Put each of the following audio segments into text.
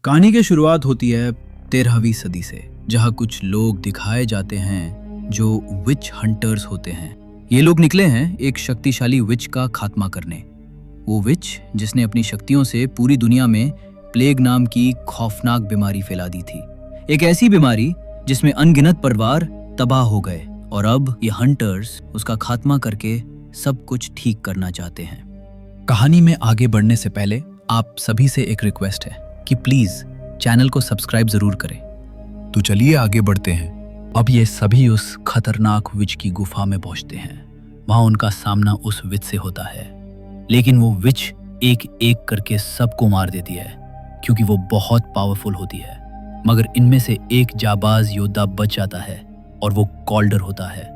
कहानी की शुरुआत होती है 13वीं सदी से, जहाँ कुछ लोग दिखाए जाते हैं जो विच हंटर्स होते हैं। ये लोग निकले हैं एक शक्तिशाली विच का खात्मा करने। वो विच जिसने अपनी शक्तियों से पूरी दुनिया में प्लेग नाम की खौफनाक बीमारी फैला दी थी। एक ऐसी बीमारी जिसमें अनगिनत परिवार तबाह हो गए और अब ये हंटर्स उसका खात्मा करके सब कुछ ठीक करना चाहते हैं। कहानी में आगे बढ़ने से पहले आप सभी से एक रिक्वेस्ट है कि प्लीज चैनल को सब्सक्राइब जरूर करें। तो चलिए आगे बढ़ते हैं। अब ये सभी उस खतरनाक विच की गुफा में पहुंचते हैं। वहां उनका सामना उस विच से होता है, लेकिन वो विच एक एक करके सबको मार देती है क्योंकि वो बहुत पावरफुल होती है। मगर इनमें से एक जाबाज योद्धा बच जाता है और वो कॉल्डर होता है।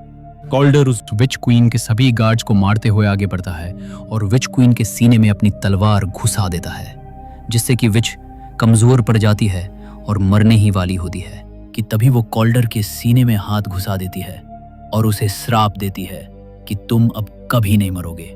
कॉल्डर उस विच क्वीन के सभी गार्ड्स को मारते हुए आगे बढ़ता है और विच क्वीन के सीने में अपनी तलवार घुसा देता है, जिससे कि विच कमजोर पड़ जाती है और मरने ही वाली होती है कि तभी वो कॉल्डर के सीने में हाथ घुसा देती है और उसे श्राप देती है कि तुम अब कभी नहीं मरोगे।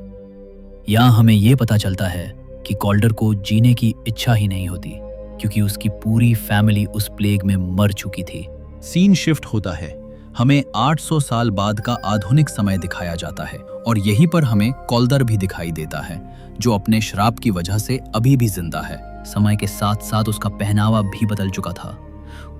यहाँ हमें ये पता चलता है कि कॉल्डर को जीने की इच्छा ही नहीं होती क्योंकि उसकी पूरी फैमिली उस प्लेग में मर चुकी थी। सीन शिफ्ट होता है। हमें 800 साल बाद का आधुनिक समय दिखाया जाता है और यहीं पर हमें कॉल्डर भी दिखाई देता है जो अपने श्राप की वजह से अभी भी जिंदा है। समय के साथ साथ उसका पहनावा भी बदल चुका था।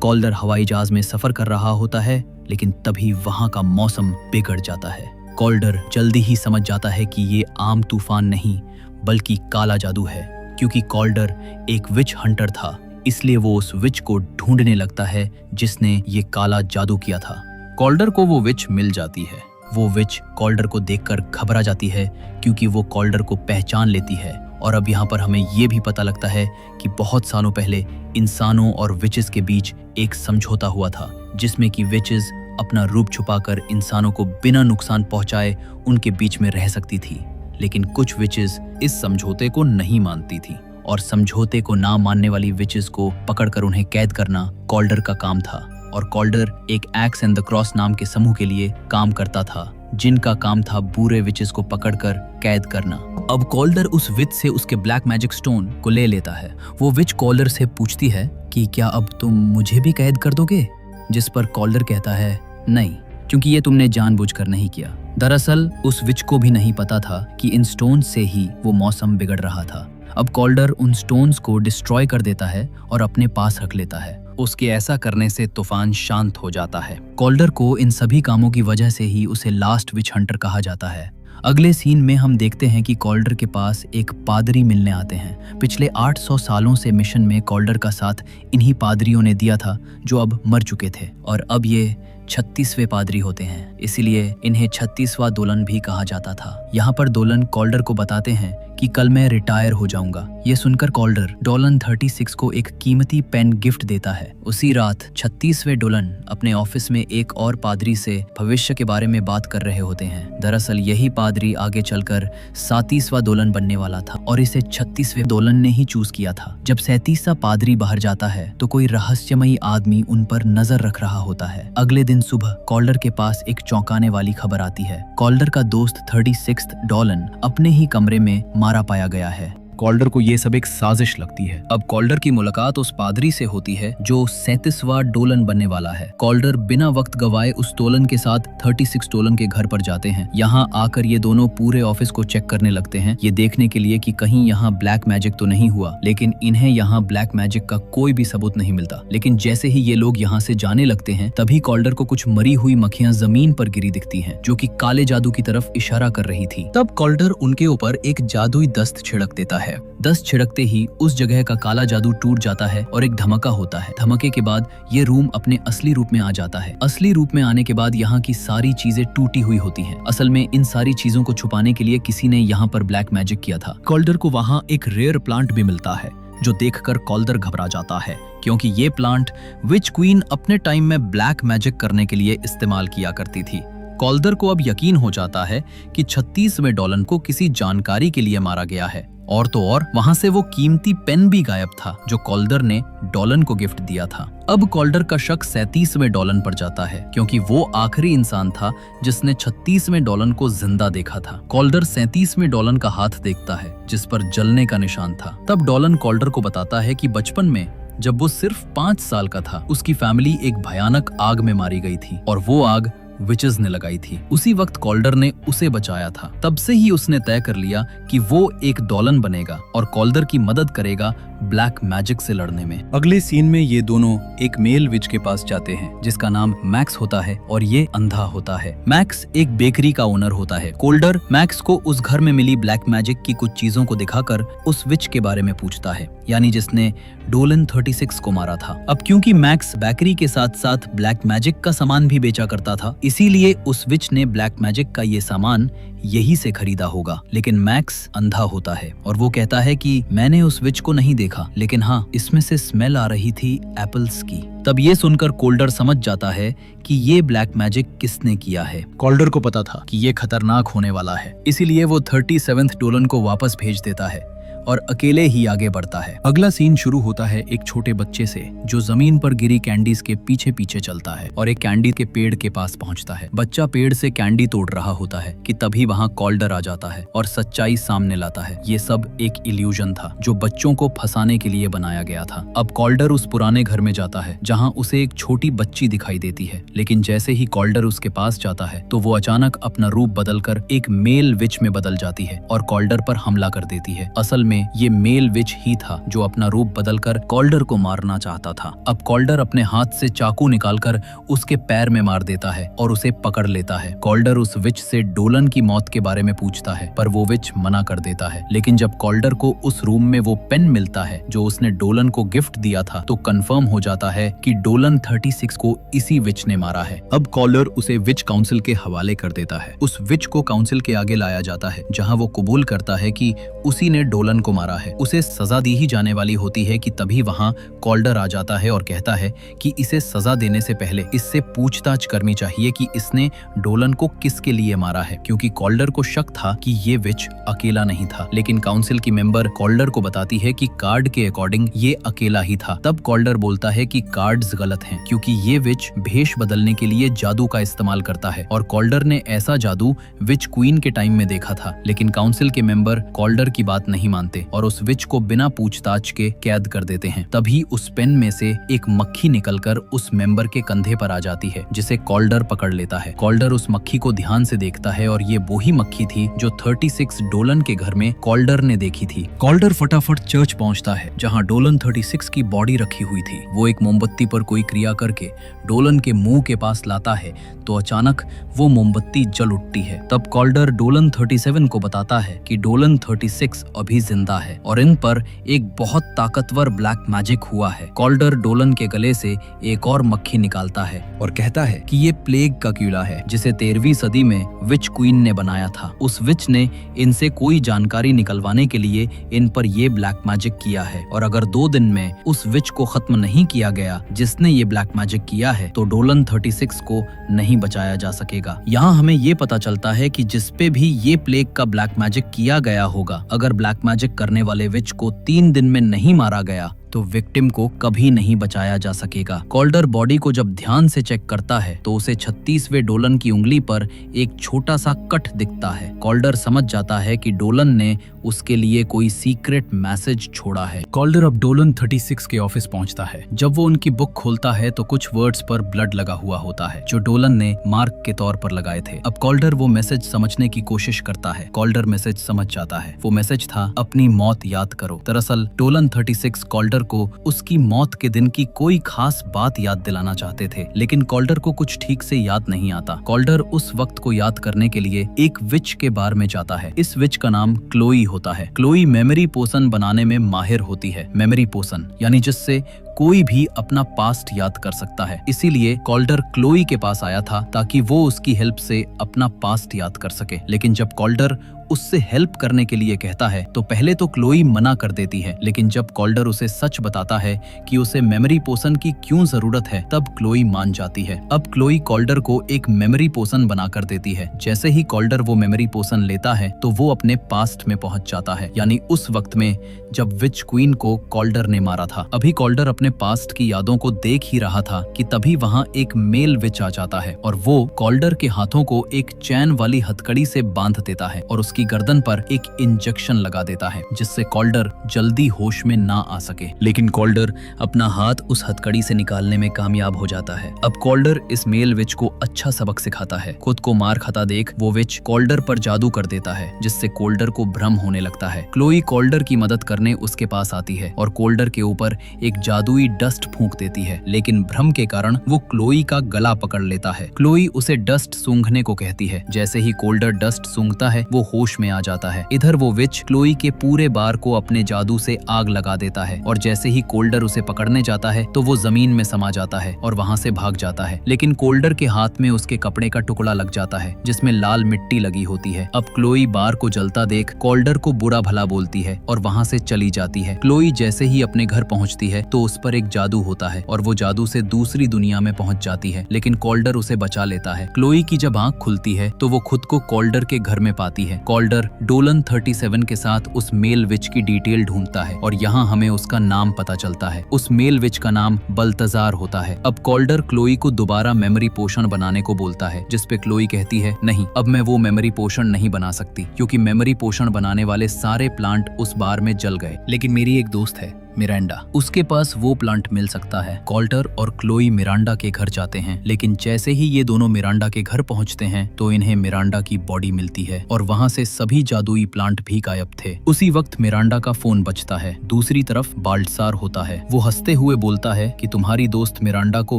कॉल्डर हवाई जहाज में सफर कर रहा होता है, लेकिन तभी वहां का मौसम बिगड़ जाता है। कॉल्डर जल्दी ही समझ जाता है कि ये आम तूफान नहीं बल्कि काला जादू है। क्योंकि कॉल्डर एक विच हंटर था, इसलिए वो उस विच को ढूंढने लगता है जिसने ये काला जादू किया था। कॉल्डर को वो विच मिल जाती है। वो विच कॉल्डर को देखकर घबरा जाती है क्योंकि वो कॉल्डर को पहचान लेती है। और अब यहाँ पर हमें ये भी पता लगता है कि बहुत सालों पहले इंसानों और विचेस के बीच एक समझौता हुआ था, जिसमें कि विचेस अपना रूप छुपाकर इंसानों को बिना नुकसान पहुंचाए उनके बीच में रह सकती थी। लेकिन कुछ विचेस इस समझौते को नहीं मानती थी और समझौते को ना मानने वाली विचेस को पकड़कर उन्हें कैद करना कॉल्डर का काम था। और कॉल्डर एक एक्स एंड द क्रॉस नाम के समूह के लिए काम करता था, जिनका काम था बुरे विचेस को पकड़कर कैद करना। अब कॉल्डर उस विच से उसके ब्लैक मैजिक स्टोन को ले लेता है। वो विच कॉल्डर से पूछती है कि क्या अब तुम मुझे भी कैद कर दोगे, जिस पर कॉल्डर कहता है नहीं, क्योंकि ये तुमने जानबूझकर नहीं किया। दरअसल उस विच को भी नहीं पता था कि इन स्टोन से ही वो मौसम बिगड़ रहा था। अब कॉल्डर उन स्टोन्स को डिस्ट्रॉय कर देता है और अपने पास रख लेता है। उसके ऐसा करने से तूफान शांत हो जाता है। कॉल्डर को इन सभी कामों की वजह से ही उसे लास्ट विच हंटर कहा जाता है। अगले सीन में हम देखते हैं कि कॉल्डर के पास एक पादरी मिलने आते हैं। पिछले 800 सालों से मिशन में कॉल्डर का साथ इन्हीं पादरियों ने दिया था जो अब मर चुके थे, और अब ये 36वें पादरी होते हैं, इसीलिए इन्हें 36वां दोलन भी कहा जाता था। यहाँ पर दोलन कॉल्डर को बताते हैं कि कल मैं रिटायर हो जाऊंगा। ये सुनकर कॉल्डर डोलन 36 को एक कीमती पेन गिफ्ट देता है। उसी रात 36वें डोलन अपने ऑफिस में एक और पादरी से भविष्य के बारे में बात कर रहे होते हैं। दरअसल यही पादरी आगे चलकर 37वां दोलन बनने वाला था और इसे 36वें दोलन ने ही चूज किया था। जब 37वां पादरी बाहर जाता है तो कोई रहस्यमयी आदमी उन पर नजर रख रहा होता है। अगले दिन सुबह कॉल्डर के पास एक चौंकाने वाली खबर आती है। कॉल्डर का दोस्त 36 डोलन अपने ही कमरे में मारा पाया गया है। कॉल्डर को ये सब एक साजिश लगती है। अब कॉल्डर की मुलाकात उस पादरी से होती है जो 37वां डोलन बनने वाला है। कॉल्डर बिना वक्त गवाए उस डोलन के साथ 36 डोलन के घर पर जाते हैं। यहाँ आकर ये दोनों पूरे ऑफिस को चेक करने लगते हैं, ये देखने के लिए कि कहीं यहाँ ब्लैक मैजिक तो नहीं हुआ। लेकिन इन्हें यहाँ ब्लैक मैजिक का कोई भी सबूत नहीं मिलता। लेकिन जैसे ही ये लोग यहाँ से जाने लगते हैं, तभी कॉल्डर को कुछ मरी हुई मक्खियां जमीन पर गिरी दिखती हैं, जो कि काले जादू की तरफ इशारा कर रही थी। तब कॉल्डर उनके ऊपर एक जादुई दस्त छिड़क देता है। दस्त छिड़कते ही उस जगह का काला जादू टूट जाता है और एक धमाका होता है। धमाके के बाद ये रूम अपने असली रूप में आ जाता है। असली रूप में आने के बाद यहाँ की सारी चीजें टूटी हुई होती हैं। असल में इन सारी चीजों को छुपाने के लिए किसी ने यहाँ पर ब्लैक मैजिक किया था। कॉल्डर को वहाँ एक रेयर प्लांट भी मिलता है, जो देखकर कॉल्डर घबरा जाता है, क्योंकि ये प्लांट विच क्वीन अपने टाइम में ब्लैक मैजिक करने के लिए इस्तेमाल किया करती थी। कॉल्डर को अब यकीन हो जाता है कि 36वें डोलन को किसी जानकारी के लिए मारा गया है, और तो और वहां से वो कीमती पेन भी गायब था जो कॉल्डर ने डोलन को गिफ्ट दिया था। अब कॉल्डर का शक 37वें डोलन पर जाता है, क्योंकि वो आखिरी इंसान था जिसने 36वें डोलन को जिंदा देखा था। कॉल्डर 37वें डोलन का हाथ देखता है जिस पर जलने का निशान था। तब डोलन कॉल्डर को बताता है कि बचपन में जब वो सिर्फ 5 साल का था, उसकी फैमिली एक भयानक आग में मारी गई थी और वो आग विचेस ने लगाई थी। उसी वक्त कॉल्डर ने उसे बचाया था। तब से ही उसने तय कर लिया कि वो एक डोलन बनेगा और कॉल्डर की मदद करेगा ब्लैक मैजिक से लड़ने में। अगले सीन में ये दोनों एक मेल विच के पास जाते हैं जिसका नाम मैक्स होता है और ये अंधा होता है। मैक्स एक बेकरी का ओनर होता है। कॉल्डर मैक्स को उस घर में मिली ब्लैक मैजिक की कुछ चीजों को दिखाकर उस विच के बारे में पूछता है, यानी जिसने डोलन 36 को मारा था। अब क्योंकि मैक्स बेकरी के साथ साथ ब्लैक मैजिक का सामान भी बेचा करता था, इसीलिए उस विच ने ब्लैक मैजिक का ये सामान यही से खरीदा होगा। लेकिन मैक्स अंधा होता है और वो कहता है कि मैंने उस विच को नहीं देखा, लेकिन हाँ, इसमें से स्मेल आ रही थी एप्पल्स की। तब ये सुनकर कॉल्डर समझ जाता है कि ये ब्लैक मैजिक किसने किया है। कॉल्डर को पता था कि ये खतरनाक होने वाला है, इसीलिए वो 37th डोलन को वापस भेज देता है और अकेले ही आगे बढ़ता है। अगला सीन शुरू होता है एक छोटे बच्चे से जो जमीन पर गिरी कैंडीज के पीछे पीछे चलता है और एक कैंडी के पेड़ के पास पहुंचता है। बच्चा पेड़ से कैंडी तोड़ रहा होता है कि तभी वहां कॉल्डर आ जाता है और सच्चाई सामने लाता है। ये सब एक इल्यूजन था जो बच्चों को फंसाने के लिए बनाया गया था। अब कॉल्डर उस पुराने घर में जाता है जहाँ उसे एक छोटी बच्ची दिखाई देती है, लेकिन जैसे ही कॉल्डर उसके पास जाता है तो वो अचानक अपना रूप बदलकर एक मेल विच में बदल जाती है और कॉल्डर पर हमला कर देती है। असल में ये मेल विच ही था जो अपना रूप बदलकर कॉल्डर को मारना चाहता था। अब कॉल्डर अपने हाथ से चाकू निकालकर उसके पैर में मार देता है और उसे पकड़ लेता है। कॉल्डर उस विच से डोलन की मौत के बारे में पूछता है, पर वो विच मना कर देता है। लेकिन जब कॉल्डर को उस रूम में वो पेन मिलता है जो उसने डोलन को गिफ्ट दिया था, तो कंफर्म हो जाता है कि डोलन 36 को इसी विच ने मारा है। अब कॉल्डर उसे विच काउंसिल के हवाले कर देता है। उस विच को काउंसिल के आगे लाया जाता है जहाँ वो कबूल करता है कि उसी ने डोलन को मारा है। उसे सजा दी ही जाने वाली होती है कि तभी वहां कॉल्डर आ जाता है और कहता है कि इसे सजा देने से पहले इससे पूछताछ करनी चाहिए कि इसने डोलन को किसके लिए मारा है, क्योंकि कॉल्डर को शक था कि ये विच अकेला नहीं था। लेकिन काउंसिल की मेंबर कॉल्डर को बताती है कि कार्ड के अकॉर्डिंग ये अकेला ही था। तब कॉल्डर बोलता है कि कार्ड्स गलत हैं क्योंकि ये विच भेष बदलने के लिए जादू का इस्तेमाल करता है और कॉल्डर ने ऐसा जादू विच क्वीन के टाइम में देखा था। लेकिन काउंसिल के मेंबर कॉल्डर की बात नहीं मानते और उस विच को बिना पूछताछ के कैद कर देते हैं। तभी उस पेन में से एक मक्खी निकलकर उस मेंबर के कंधे पर आ जाती है जिसे कॉल्डर पकड़ लेता है। कॉल्डर उस मक्खी को ध्यान से देखता है और ये वही मक्खी थी जो 36 डोलन के घर में कॉल्डर ने देखी थी। कॉल्डर फटाफट चर्च पहुंचता है जहां डोलन 36 की बॉडी रखी हुई थी। वो एक मोमबत्ती पर कोई क्रिया करके डोलन के मुंह के पास लाता है तो अचानक वो मोमबत्ती जल उठती है। तब कॉल्डर डोलन 37 को बताता है कि डोलन 36 अभी जिंदा है और इन पर एक बहुत ताकतवर ब्लैक मैजिक हुआ है। कॉल्डर डोलन के गले से एक और मक्खी निकालता है और कहता है कि ये प्लेग का कीड़ा है जिसे 13वीं सदी में विच क्वीन ने बनाया था। उस विच ने इनसे कोई जानकारी निकलवाने के लिए इन पर ये ब्लैक मैजिक किया है और अगर 2 दिन में उस विच को खत्म नहीं किया गया जिसने ये ब्लैक मैजिक किया है तो डोलन 36 को नहीं बचाया जा सकेगा। यहाँ हमें ये पता चलता है कि जिसपे भी ये प्लेग का ब्लैक मैजिक किया गया होगा, अगर ब्लैक मैजिक करने वाले विच को 3 दिन में नहीं मारा गया तो विक्टिम को कभी नहीं बचाया जा सकेगा। कॉल्डर बॉडी को जब ध्यान से चेक करता है तो उसे 36वें डोलन की उंगली पर एक छोटा सा कट दिखता है। कॉल्डर समझ जाता है कि डोलन ने उसके लिए कोई सीक्रेट मैसेज छोड़ा है। कॉल्डर अब डोलन 36 के ऑफिस पहुंचता है। जब वो उनकी बुक खोलता है तो कुछ वर्ड्स पर ब्लड लगा हुआ होता है जो डोलन ने मार्क के तौर पर लगाए थे। अब कॉल्डर वो मैसेज समझने की कोशिश करता है। कॉल्डर मैसेज समझ जाता है। वो मैसेज था, अपनी मौत याद करो। दरअसल डोलन 36 कॉल्डर को उसकी मौत के दिन की कोई खास बात याद दिलाना चाहते थे, लेकिन कॉल्डर को कुछ ठीक से याद नहीं आता। कॉल्डर उस वक्त को याद करने के लिए एक विच के बार में जाता है। इस विच का नाम क्लोई होता है। क्लोई मेमोरी पोशन बनाने में माहिर होती है। मेमोरी पोशन यानी जिससे कोई भी अपना पास्ट याद कर सकता है। इसीलिए कॉल्डर क्लोई के पास आया था ताकि वो उसकी हेल्प से अपना पास्ट याद कर सके। लेकिन जब कॉल्डर उससे हेल्प करने के लिए कहता है तो पहले तो क्लोई मना कर देती है, लेकिन जब कॉल्डर उसे सच बताता है कि उसे मेमोरी पोशन की क्यों जरूरत है तब क्लोई मान जाती है। अब क्लोई कॉल्डर को एक मेमोरी पोशन बना कर देती है। जैसे ही कॉल्डर वो मेमोरी पोशन लेता है तो वो अपने पास्ट में पहुंच जाता है, यानी उस वक्त में जब विच क्वीन को कॉल्डर ने मारा था। अभी कॉल्डर अपने पास्ट की यादों को देख ही रहा था कि तभी वहाँ एक मेल विच आ जाता है और वो कॉल्डर के हाथों को एक चैन वाली हथकड़ी से बांध देता है और उसकी उसकी गर्दन पर एक इंजेक्शन लगा देता है जिससे कॉल्डर जल्दी होश में ना आ सके। लेकिन कॉल्डर अपना हाथ उस हथकड़ी से निकालने में कामयाब हो जाता है। अब कॉल्डर इस मेल विच को अच्छा सबक सिखाता है। खुद को मार खाता देख वो विच कॉल्डर पर जादू कर देता है जिससे कॉल्डर को भ्रम होने लगता है। क्लोई कॉल्डर की मदद करने उसके पास आती है और कॉल्डर के ऊपर एक जादुई डस्ट फूंक देती है, लेकिन भ्रम के कारण वो क्लोई का गला पकड़ लेता है। क्लोई उसे डस्ट सूंघने को कहती है। जैसे ही कॉल्डर डस्ट सूंघता है वो होश में आ जाता है। इधर वो विच क्लोई के पूरे बार को अपने जादू से आग लगा देता है और जैसे ही कॉल्डर उसे पकड़ने जाता है तो वो जमीन में समा जाता है और वहाँ से भाग जाता है। लेकिन कॉल्डर के हाथ में उसके कपड़े का टुकड़ा लग जाता है जिसमें लाल मिट्टी लगी होती है। अब क्लोई बार को जलता देख कॉल्डर को बुरा भला बोलती है और वहाँ से चली जाती है। क्लोई जैसे ही अपने घर पहुँचती है तो उस पर एक जादू होता है और वो जादू से दूसरी दुनिया में पहुँच जाती है, लेकिन कॉल्डर उसे बचा लेता है। क्लोई की जब आंख खुलती है तो वो खुद को कॉल्डर के घर में पाती है। कॉल्डर डोलन 37 के साथ उस मेल विच की डिटेल ढूंढता है और यहाँ हमें उसका नाम पता चलता है। उस मेल विच का नाम बल्तजार होता है। अब कॉल्डर क्लोई को दोबारा मेमोरी पोशन बनाने को बोलता है, जिस पे क्लोई कहती है नहीं, अब मैं वो मेमोरी पोशन नहीं बना सकती क्योंकि मेमोरी पोशन बनाने वाले सारे प्लांट उस बार में जल गए। लेकिन मेरी एक दोस्त है मिरांडा, उसके पास वो प्लांट मिल सकता है। कॉल्डर और क्लोई मिरांडा के घर जाते हैं, लेकिन जैसे ही ये दोनों मिरांडा के घर पहुंचते हैं तो इन्हें मिरांडा की बॉडी मिलती है और वहां से सभी जादुई प्लांट भी गायब थे। उसी वक्त मिरांडा का फोन बजता है। दूसरी तरफ बाल्टसार होता है। वो हंसते हुए बोलता है कि तुम्हारी दोस्त मिरांडा को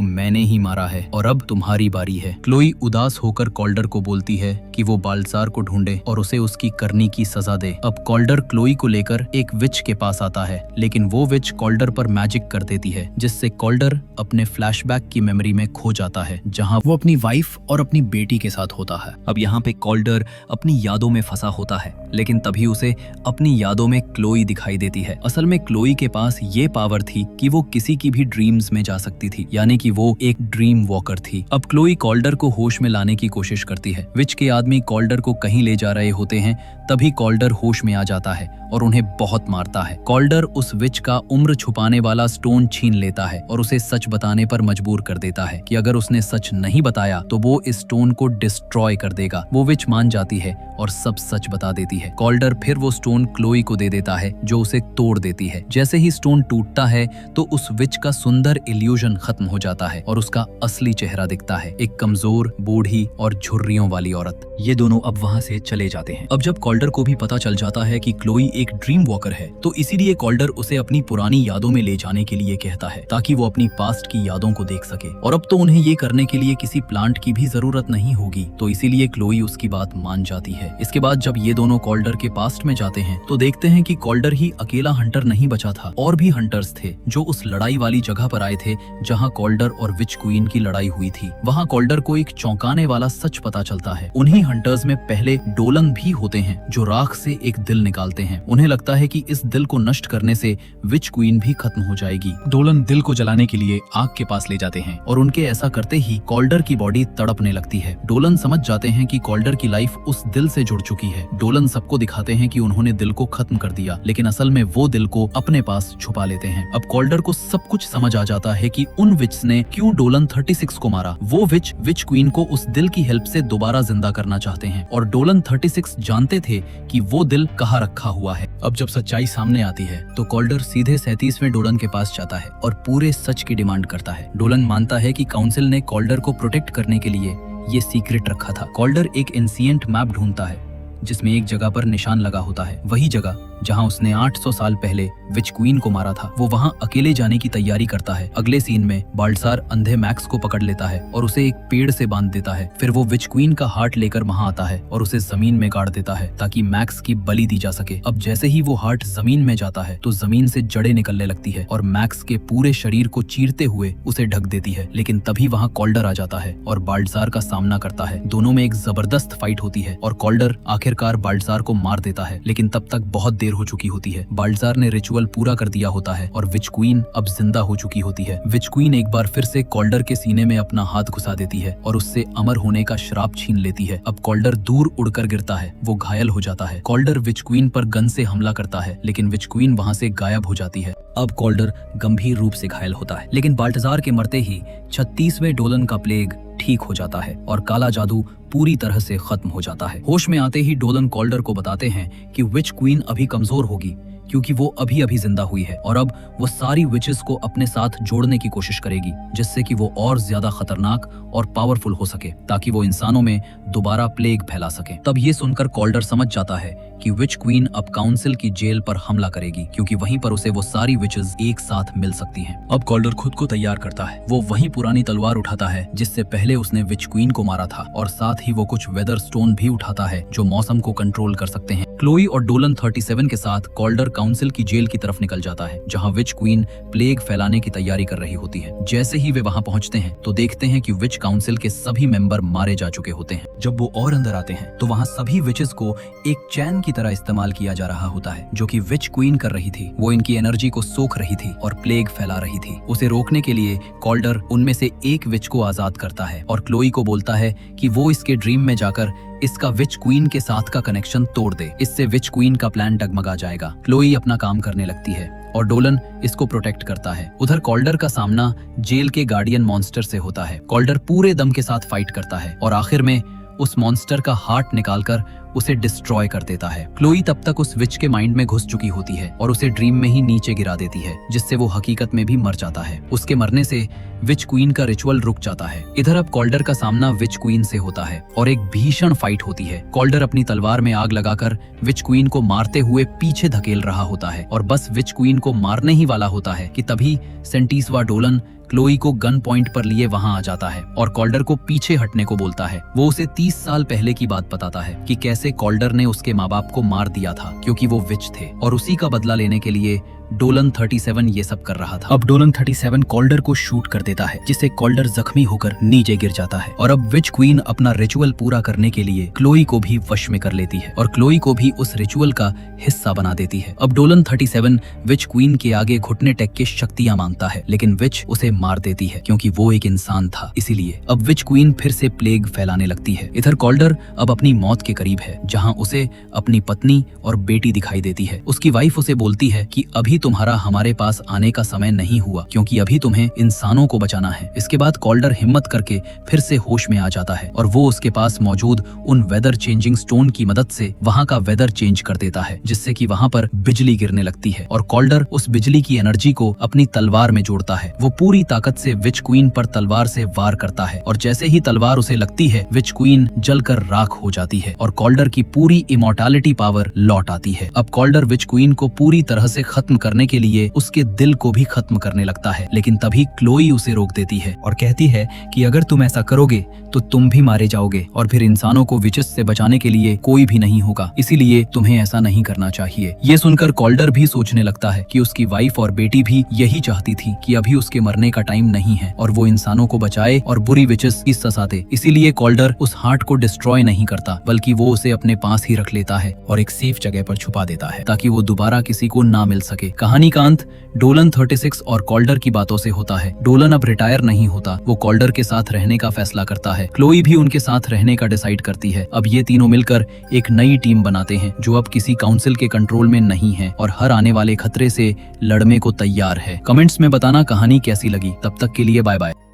मैंने ही मारा है और अब तुम्हारी बारी है। क्लोई उदास होकर कॉल्डर को बोलती है कि वो बाल्टसार को ढूंढे और उसे उसकी करनी की सजा दे। अब कॉल्डर क्लोई को लेकर एक विच के पास आता है, लेकिन वो विच कॉल्डर पर मैजिक कर देती है जिससे कॉल्डर अपने फ्लैशबैक की मेमोरी में खो जाता है जहां वो अपनी वाइफ और अपनी बेटी के साथ होता है। अब यहाँ पे कॉल्डर अपनी यादों में फंसा होता है, लेकिन तभी उसे अपनी यादों में क्लोई दिखाई देती है। असल में क्लोई के पास ये पावर थी कि वो किसी की भी ड्रीम्स में जा सकती थी, यानी कि वो एक ड्रीम वॉकर थी। अब क्लोई कॉल्डर को होश में लाने की कोशिश करती है। विच के आदमी कॉल्डर को कहीं ले जा रहे होते हैं, तभी कॉल्डर होश में आ जाता है और उन्हें बहुत मारता है। कॉल्डर उस विच का उम्र छुपाने वाला स्टोन छीन लेता है और उसे सच बताने पर मजबूर कर देता है कि अगर उसने सच नहीं बताया तो वो इस स्टोन को डिस्ट्रॉय कर देगा। वो विच मान जाती है और सब सच बता देती है। कॉल्डर फिर वो स्टोन क्लोई को दे देता है जो उसे तोड़ देती है। जैसे ही स्टोन टूटता है तो उस विच का सुंदर इल्यूजन खत्म हो जाता है और उसका असली चेहरा दिखता है, एक कमजोर, बूढ़ी और झुर्रियों वाली औरत। ये दोनों अब वहाँ से चले जाते हैं। अब जब कॉल्डर को भी पता चल जाता है कि क्लोई एक ड्रीम वॉकर है तो इसीलिए कॉल्डर उसे अपनी पुरानी यादों में ले जाने के लिए कहता है ताकि वो अपनी पास्ट की यादों को देख सके। और अब तो उन्हें ये करने के लिए किसी प्लांट की भी जरूरत नहीं होगी, तो इसीलिए क्लोई उसकी बात मान जाती है। इसके बाद जब ये दोनों कॉल्डर के पास्ट में जाते हैं तो देखते हैं कि कॉल्डर ही अकेला हंटर नहीं बचा था, और भी हंटर्स थे जो उस लड़ाई वाली जगह पर आए थे जहाँ कॉल्डर और विच क्वीन की लड़ाई हुई थी। वहाँ कॉल्डर को एक चौंकाने वाला सच पता चलता है। उन्हीं हंटर्स में पहले डोलन भी होते हैं जो राख से एक दिल निकालते हैं। उन्हें लगता है कि इस दिल को नष्ट करने से विच क्वीन भी खत्म हो जाएगी। डोलन दिल को जलाने के लिए आग के पास ले जाते हैं और उनके ऐसा करते ही कॉल्डर की बॉडी तड़पने लगती है। डोलन समझ जाते हैं कि कॉल्डर की लाइफ उस दिल से जुड़ चुकी है। डोलन सबको दिखाते हैं कि उन्होंने दिल को खत्म कर दिया, लेकिन असल में वो दिल को अपने पास छुपा लेते हैं। अब कॉल्डर को सब कुछ समझ आ जाता है कि उन विच ने क्यों डोलन 36 को मारा। वो विच क्वीन को उस दिल की हेल्प से दोबारा जिंदा करना चाहते हैं और डोलन 36 जानते थे कि वो दिल कहाँ रखा हुआ है। अब जब सच्चाई सामने आती है तो कॉल्डर सीधे 37वें डोलन के पास जाता है और पूरे सच की डिमांड करता है। डोलन मानता है कि काउंसिल ने कॉल्डर को प्रोटेक्ट करने के लिए ये सीक्रेट रखा था। कॉल्डर एक एंशिएंट मैप ढूंढता है जिसमें एक जगह पर निशान लगा होता है, वही जगह जहां उसने 800 साल पहले विच क्वीन को मारा था। वो वहां अकेले जाने की तैयारी करता है। अगले सीन में बाल्टसार अंधे मैक्स को पकड़ लेता है और उसे एक पेड़ से बांध देता है। फिर वो विच क्वीन का हार्ट लेकर वहां आता है और उसे जमीन में गाड़ देता है ताकि मैक्स की बलि दी जा सके। अब जैसे ही वो हार्ट जमीन में जाता है तो जमीन से जड़ें निकलने लगती है और मैक्स के पूरे शरीर को चीरते हुए उसे ढक देती है। लेकिन तभी वहाँ कॉल्डर आ जाता है और बाल्टसार का सामना करता है। दोनों में एक जबरदस्त फाइट होती है और कॉल्डर आखिरकार बाल्टसार को मार देता है, लेकिन तब तक बहुत देर हो चुकी होती है। बाल्टसार ने रिचुअल पूरा कर दिया होता है और विच क्वीन अब जिंदा हो चुकी होती है। विच क्वीन एक बार फिर से कॉल्डर के सीने में अपना हाथ घुसा देती है और उससे अमर होने का श्राप छीन लेती है। अब कॉल्डर दूर उड़कर गिरता है, वो घायल हो जाता है। कॉल्डर विच क्वीन पर गन से हमला करता है, लेकिन विच क्वीन वहाँ से गायब हो जाती है। अब कॉल्डर गंभीर रूप से घायल होता है, लेकिन बाल्टसार के मरते ही 36वें डोलन का प्लेग ठीक हो जाता है और काला जादू पूरी तरह से खत्म हो जाता है। होश में आते ही डोलन कॉल्डर को बताते हैं कि विच क्वीन अभी कमजोर होगी क्योंकि वो अभी अभी जिंदा हुई है और अब वो सारी विचेस को अपने साथ जोड़ने की कोशिश करेगी जिससे कि वो और ज्यादा खतरनाक और पावरफुल हो सके ताकि वो इंसानों में दोबारा प्लेग फैला सके। तब ये सुनकर कॉल्डर समझ जाता है कि विच क्वीन अब काउंसिल की जेल पर हमला करेगी क्योंकि वहीं पर उसे वो सारी विचेस एक साथ मिल सकती हैं। अब कॉल्डर खुद को तैयार करता है। वो वही पुरानी तलवार उठाता है जिससे पहले उसने विच क्वीन को मारा था और साथ ही वो कुछ वेदर स्टोन भी उठाता है जो मौसम को कंट्रोल कर सकते हैं। क्लोई और डोलन 37 के साथ कॉल्डर काउंसिल की जेल की तरफ निकल जाता है जहां विच क्वीन प्लेग फैलाने की तैयारी कर रही होती है। जैसे ही वे वहां पहुंचते हैं तो देखते हैं कि विच काउंसिल के सभी मेंबर मारे जा चुके होते हैं। जब वो और अंदर आते हैं तो वहां सभी विचेस को एक चैन की तरह इस्तेमाल किया जा रहा होता है जो कि विच क्वीन कर रही थी। वो इनकी एनर्जी को सोख रही थी और प्लेग फैला रही थी। उसे रोकने के लिए कॉल्डर उनमें से एक विच को आजाद करता है और क्लोई को बोलता है कि वो इसके ड्रीम में जाकर इसका विच क्वीन के साथ का कनेक्शन तोड़ दे। इससे विच क्वीन का प्लान डगमगा जाएगा। क्लोई अपना काम करने लगती है और डोलन इसको प्रोटेक्ट करता है। उधर कॉल्डर का सामना जेल के गार्डियन मॉन्स्टर से होता है। कॉल्डर पूरे दम के साथ फाइट करता है और आखिर में उस मॉन्स्टर का हार्ट निकालकर उसे डिस्ट्रॉय कर देता है। क्लोई तब तक उस विच के माइंड में घुस चुकी होती है और उसे ड्रीम में ही नीचे गिरा देती है जिससे वो हकीकत में भी मर जाता है। उसके मरने से विच क्वीन का रिचुअल रुक जाता है। इधर अब कॉल्डर का सामना विच क्वीन से होता है और एक भीषण फाइट होती है। कॉल्डर अपनी तलवार में आग लगाकर विच क्वीन को मारते हुए पीछे धकेल रहा होता है और बस विच क्वीन को मारने ही वाला होता है कि तभी सेंटीसवा डोलन क्लोई को गन पॉइंट पर लिए वहां आ जाता है और कॉल्डर को पीछे हटने को बोलता है। वो उसे 30 साल पहले की बात बताता है कि कैसे कॉल्डर ने उसके माँ बाप को मार दिया था क्योंकि वो विच थे और उसी का बदला लेने के लिए डोलन 37 ये सब कर रहा था। अब डोलन 37 कॉल्डर को शूट कर देता है जिससे कॉल्डर जख्मी होकर नीचे गिर जाता है और अब विच क्वीन अपना रिचुअल पूरा करने के लिए क्लोई को भी वश में कर लेती है और क्लोई को भी उस रिचुअल का हिस्सा बना देती है। अब डोलन 37 विच क्वीन के आगे घुटने टेक के शक्तियां मांगता है लेकिन विच उसे मार देती है क्योंकि वो एक इंसान था। इसीलिए अब विच क्वीन फिर से प्लेग फैलाने लगती है। इधर कॉल्डर अब अपनी मौत के करीब है जहाँ उसे अपनी पत्नी और बेटी दिखाई देती है। उसकी वाइफ उसे बोलती है कि अभी तुम्हारा हमारे पास आने का समय नहीं हुआ क्योंकि अभी तुम्हें इंसानों को बचाना है। इसके बाद कॉल्डर हिम्मत करके फिर से होश में आ जाता है और वो उसके पास मौजूद उन वेदर चेंजिंग स्टोन की मदद से वहाँ का वेदर चेंज कर देता है जिससे कि वहाँ पर बिजली गिरने लगती है और कॉल्डर उस बिजली की एनर्जी को अपनी तलवार में जोड़ता है। वो पूरी ताकत से विच क्वीन पर तलवार से वार करता है और जैसे ही तलवार उसे लगती है विच क्वीन जलकर राख हो जाती है और कॉल्डर की पूरी इमोर्टैलिटी पावर लौट आती है। अब कॉल्डर विच क्वीन को पूरी तरह से खत्म करने के लिए उसके दिल को भी खत्म करने लगता है लेकिन तभी क्लोई उसे रोक देती है और कहती है कि अगर तुम ऐसा करोगे तो तुम भी मारे जाओगे और फिर इंसानों को विचेस से बचाने के लिए कोई भी नहीं होगा, इसीलिए तुम्हें ऐसा नहीं करना चाहिए। ये सुनकर कॉल्डर भी सोचने लगता है कि उसकी वाइफ और बेटी भी यही चाहती थी कि अभी उसके मरने का टाइम नहीं है और वो इंसानों को बचाए और बुरी विचेस की सजा दे। इसीलिए कॉल्डर उस हार्ट को डिस्ट्रॉय नहीं करता बल्कि वो उसे अपने पास ही रख लेता है और एक सेफ जगह पर छुपा देता है ताकि वो दोबारा किसी को ना मिल सके। कहानी का अंत डोलन 36 और कॉल्डर की बातों से होता है। डोलन अब रिटायर नहीं होता, वो कॉल्डर के साथ रहने का फैसला करता है। क्लोई भी उनके साथ रहने का डिसाइड करती है। अब ये तीनों मिलकर एक नई टीम बनाते हैं जो अब किसी काउंसिल के कंट्रोल में नहीं है और हर आने वाले खतरे से लड़ने को तैयार है। कमेंट्स में बताना कहानी कैसी लगी। तब तक के लिए बाय बाय।